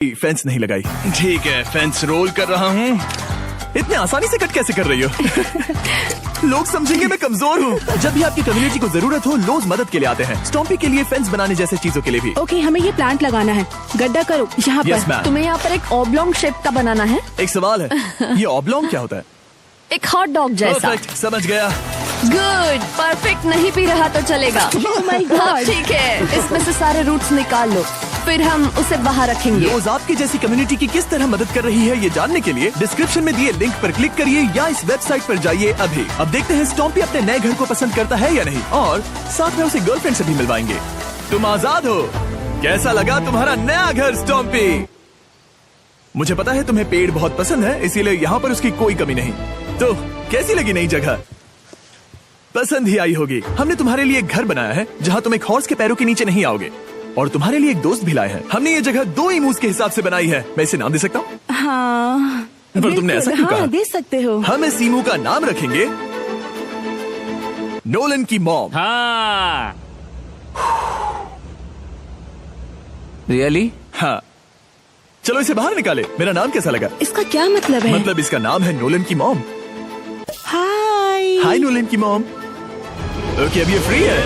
Fence नहीं लगाई। ठीक है, फेंस रोल कर रहा हूँ। इतने आसानी से कट कैसे कर रही हो? लोग समझेंगे मैं कमजोर हूँ। जब भी आपकी कम्युनिटी को जरूरत हो, लोग मदद के लिए आते हैं। स्टॉम्पी के लिए, फेंस बनाने जैसे चीजों के लिए भी। ओके, हमें ये प्लांट लगाना है। गड्ढा करो यहाँ Yes, पर। ma'am. तुम्हें यहाँ पर एक ऑब्लोंग शेप का बनाना है। एक सवाल है, ये ऑब्लोंग क्या होता है? एक हॉट डॉग जैसा। परफेक्ट, समझ गया। गुड, परफेक्ट नहीं पी रहा तो चलेगा। Oh my God. हाँ, ठीक है, इसमें से सारे रूट्स निकाल लो, फिर हम उसे बाहर रखेंगे। रोज आपकी जैसी कम्युनिटी की किस तरह मदद कर रही है, ये जानने के लिए डिस्क्रिप्शन में दिए लिंक पर क्लिक करिए या इस वेबसाइट पर जाइए अभी। अब देखते हैं स्टॉम्पी अपने नए घर को पसंद करता है या नहीं, और साथ में उसे गर्लफ्रेंड से भी मिलवाएंगे। तुम आजाद हो। कैसा लगा तुम्हारा नया घर स्टॉम्पी? मुझे पता है तुम्हें पेड़ बहुत पसंद है, इसीलिए यहाँ पर उसकी कोई कमी नहीं। तो कैसी लगी नई जगह? पसंद ही आई होगी। हमने तुम्हारे लिए एक घर बनाया है जहाँ तुम एक हॉर्स के पैरों के नीचे नहीं आओगे, और तुम्हारे लिए एक दोस्त भी लाए हैं। हमने ये जगह 2 इमूस के हिसाब से बनाई है। मैं इसे नाम दे सकता हूँ? हाँ, पर तुमने ऐसा क्यों कहा? हाँ, दे सकते हो। हम इस इमू का नाम रखेंगे नोलन की मॉम। हाँ। रियली? हाँ, चलो इसे बाहर निकाले। मेरा नाम कैसा लगा? इसका क्या मतलब है? मतलब इसका नाम है नोलन की मॉम। हाय। हाय नोलन की मॉम। ओके, अब ये फ्री है।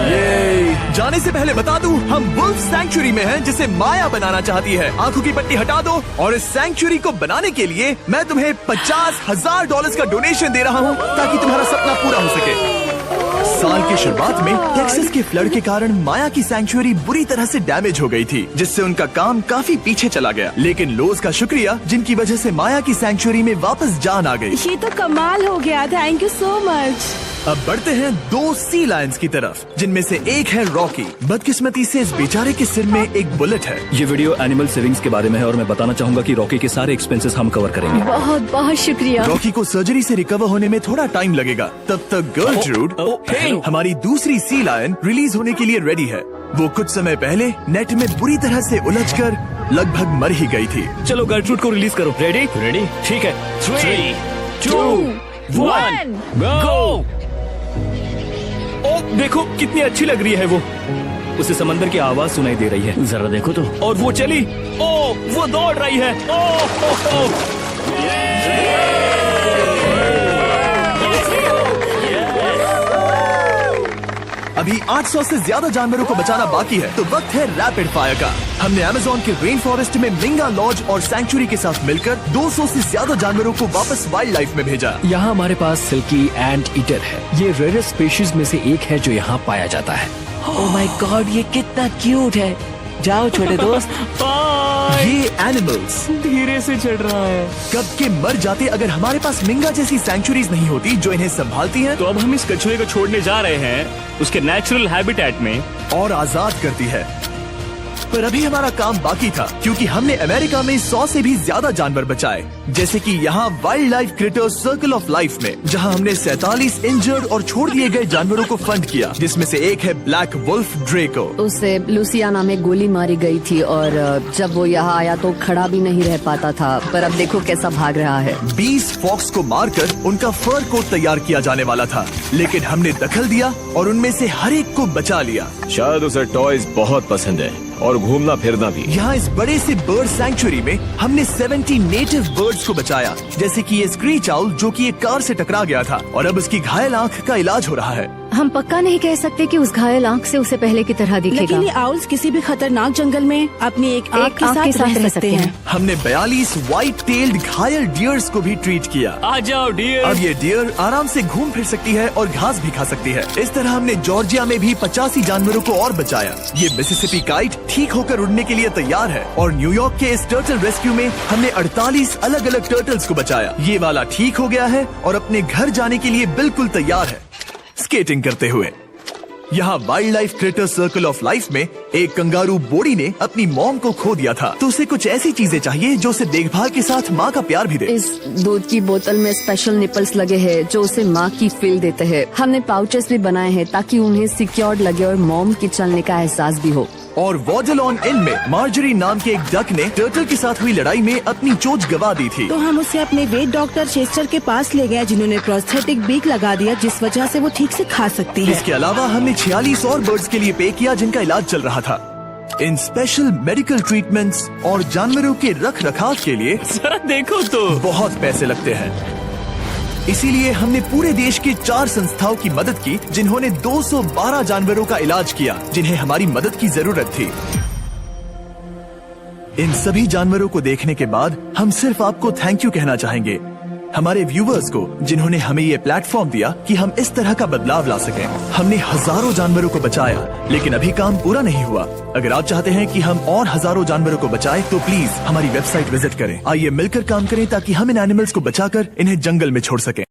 ये जाने से पहले बता दूं, हम वुल्फ सैंक्चुरी में हैं, जिसे माया बनाना चाहती है। आंखों की पट्टी हटा दो, और इस सैंक्चुरी को बनाने के लिए मैं तुम्हें $50,000 का डोनेशन दे रहा हूँ, ताकि तुम्हारा सपना पूरा हो सके। साल की शुरुआत में टेक्सास के फ्लड के कारण माया की सैंक्चुरी बुरी तरह से डैमेज हो गई थी, जिससे उनका काम काफी पीछे चला गया। लेकिन लोज का शुक्रिया, जिनकी वजह से माया की सैंक्चुरी में वापस जान आ गई। ये तो कमाल हो गया। Thank you so much. अब बढ़ते हैं 2 सी लायंस की तरफ, जिनमें से एक है रॉकी। बदकिस्मती से इस बेचारे के सिर में एक बुलेट है। ये वीडियो एनिमल सेविंग्स के बारे में है, और मैं बताना चाहूंगा कि रॉकी के सारे एक्सपेंसेस हम कवर करेंगे। बहुत बहुत शुक्रिया। रॉकी को सर्जरी से रिकवर होने में थोड़ा टाइम लगेगा। तब तक गर्लट्रूड, हमारी दूसरी सी लायन, रिलीज होने के लिए रेडी है। वो कुछ समय पहले नेट में बुरी तरह से उलझकर लगभग मर ही गई थी। चलो गर्लट्रूड को रिलीज करो। रेडी? रेडी, ठीक है। 3, 2, 1, गो! ओ देखो कितनी अच्छी लग रही है वो। उसे समंदर की आवाज सुनाई दे रही है। जरा देखो तो। और वो चली। ओ वो दौड़ रही है। ओ अभी 800 से ज्यादा जानवरों को बचाना बाकी है, तो वक्त है रैपिड फायर का। हमने अमेज़न के रेन फॉरेस्ट में मिंगा लॉज और सैंक्चुरी के साथ मिलकर 200 से ज्यादा जानवरों को वापस वाइल्ड लाइफ में भेजा। यहाँ हमारे पास सिल्की एंट ईटर है। ये रेयरेस्ट स्पीशीज में से एक है जो यहाँ पाया जाता है। ओह माय गॉड, ये कितना क्यूट है। जाओ छोटे दोस्त। ये एनिमल्स धीरे से चढ़ रहा है। कब के मर जाते अगर हमारे पास मिंगा जैसी सैंक्चुरीज नहीं होती जो इन्हें संभालती हैं तो अब हम इस कछुए को छोड़ने जा रहे हैं उसके नेचुरल हैबिटेट में, और आजाद करती है। पर अभी हमारा काम बाकी था, क्योंकि हमने अमेरिका में 100 से भी ज्यादा जानवर बचाए, जैसे कि यहाँ wild life creators circle of life में, जहाँ हमने 47 इंजर्ड और छोड़ दिए गए जानवरों को फंड किया, जिसमें से एक है ब्लैक वुल्फ ड्रेको। उसे लुसियाना में गोली मारी गई थी, और जब वो यहाँ आया तो खड़ा भी नहीं रह पाता था, पर अब देखो कैसा भाग रहा है। 20 फॉक्स को मारकर उनका फर कोट तैयार किया जाने वाला था, लेकिन हमने दखल दिया और उनमें से हर एक को बचा लिया। शायद उसे टॉयज बहुत पसंद है, और घूमना फिरना भी। यहाँ इस बड़े से बर्ड सैंक्चुरी में हमने 70 नेटिव बर्ड्स को बचाया, जैसे कि ये स्क्रीच आउल जो कि एक कार से टकरा गया था, और अब उसकी घायल आंख का इलाज हो रहा है। हम पक्का नहीं कह सकते कि उस घायल आंख से उसे पहले की तरह दिखेगा। लेकिन ये आउल्स किसी भी खतरनाक जंगल में अपनी एक आंख के साथ रह सकते हैं। हमने 42 व्हाइट टेल्ड घायल डियर्स को भी ट्रीट किया। आ जाओ डियर। अब ये डियर आराम से घूम फिर सकती है और घास भी खा सकती है। इस तरह हमने जॉर्जिया में भी 85 जानवरों को और बचाया। ये मिसिसिपी काइट ठीक होकर उड़ने के लिए तैयार है, और न्यूयॉर्क के इस टर्टल रेस्क्यू में हमने 48 अलग अलग टर्टल्स को बचाया। ये वाला ठीक हो गया है और अपने घर जाने के लिए बिल्कुल तैयार है, स्केटिंग करते हुए। यहाँ wild life creator circle of life में एक कंगारू बोडी ने अपनी मॉम को खो दिया था, तो उसे कुछ ऐसी चीजें चाहिए जो उसे देखभाल के साथ माँ का प्यार भी दे। इस दूध की बोतल में स्पेशल निपल्स लगे हैं जो उसे माँ की फील देते हैं। हमने पाउचेस भी बनाए हैं ताकि उन्हें सिक्योर्ड लगे और मॉम के चलने का एहसास भी हो। और वॉजलॉन इन में मार्जरी नाम के एक डक ने टर्टल के साथ हुई लड़ाई में अपनी चोंच गवा दी थी। तो हम उसे अपने वेट डॉक्टर चेस्टर के पास ले गए, जिन्होंने प्रोस्थेटिक बीक लगा दिया, जिस वजह से वो ठीक से खा सकती है। इसके अलावा हमने 46 और बर्ड्स के लिए पे किया जिनका इलाज चल रहा था। इन स्पेशल मेडिकल ट्रीटमेंट्स और जानवरों के रख रखाव के लिए जरा देखो तो। बहुत पैसे लगते हैं। इसीलिए हमने पूरे देश की 4 संस्थाओं की मदद की जिन्होंने 212 जानवरों का इलाज किया जिन्हें हमारी मदद की जरूरत थी। इन सभी जानवरों को देखने के बाद हम सिर्फ आपको थैंक यू कहना चाहेंगे, हमारे व्यूवर्स को जिन्होंने हमें ये प्लेटफॉर्म दिया कि हम इस तरह का बदलाव ला सकें। हमने हजारों जानवरों को बचाया, लेकिन अभी काम पूरा नहीं हुआ। अगर आप चाहते हैं कि हम और हजारों जानवरों को बचाएं, तो प्लीज हमारी वेबसाइट विजिट करें। आइए मिलकर काम करें ताकि हम इन एनिमल्स को बचाकर इन्हें जंगल में छोड़ सकें।